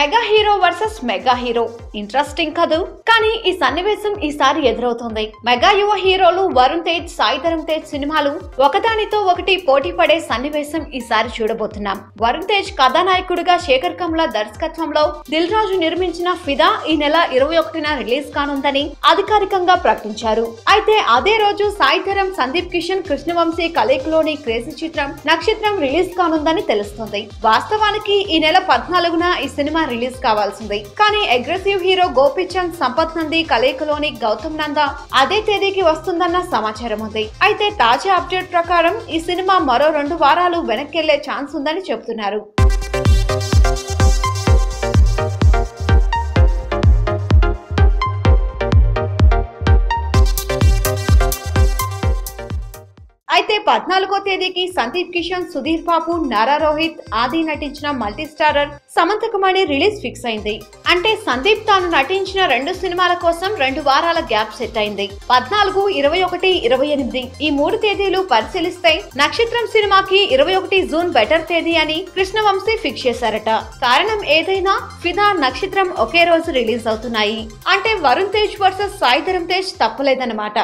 Mega hero versus mega hero interesting కదూ. కానీ ఈ సన్నివేశం ఈసారి ఎదురవుతుంది. మెగా యువ హీరోలు వరుణ్ తేజ్, సాయి ధరమ్ తేజ్ సినిమాలు ఒకదానితో ఒకటి పోటీ పడే సన్నివేశం ఈసారి చూడబోతున్నాం. వరుణ్ తేజ్ కథానాయకుడిగా శేఖర్ కమ్లా దర్శకత్వంలో దిల్ రాజు నిర్మించిన ఫిదా ఈ నెల 21న రిలీజ్ కానుందని అధికారికంగా ప్రకటించారు. అయితే అదే రోజు సాయి ధరమ్, సందీప్ కిషన్, కృష్ణవంశీ కలయికలోని క్రేజీ చిత్రం నక్షత్రం రిలీజ్ కానుందని తెలుస్తుంది. వాస్తవానికి ఈ నెల 14న ఈ సినిమా రిలీజ్ కావాల్సింది. కానీ అగ్రెసివ్ హీరో గోపీచంద్, సంపత్ నంది కలయికలోని గౌతమ్ నందా అదే తేదీకి వస్తుందన్న సమాచారం ఉంది. అయితే తాజా అప్డేట్ ప్రకారం ఈ సినిమా మరో 2 వారాలు వెనక్కెళ్లే ఛాన్స్ ఉందని చెబుతున్నారు. అయితే 14వ తేదీకి సందీప్ కిషన్, సుధీర్ బాబు, నారా రోహిత్, ఆది నటించిన మల్టీ స్టారర్ సమంత కుమారి రిలీజ్ ఫిక్స్ అయింది. అంటే సందీప్ తాను నటించిన 2 సినిమాల కోసం 2 వారాల గ్యాప్ సెట్ అయింది. 14, 21, 28 ఈ 3 తేదీలు పరిశీలిస్తే నక్షత్రం సినిమాకి 21 జూన్ బెటర్ తేదీ అని కృష్ణవంశీ ఫిక్స్ చేశారట. కారణం ఏదైనా ఫిదా, నక్షత్రం ఒకే రోజు రిలీజ్ అవుతున్నాయి. అంటే వరుణ్ తేజ్ వర్సెస్ సాయి ధరమ్ తేజ్ తప్పలేదన్నమాట.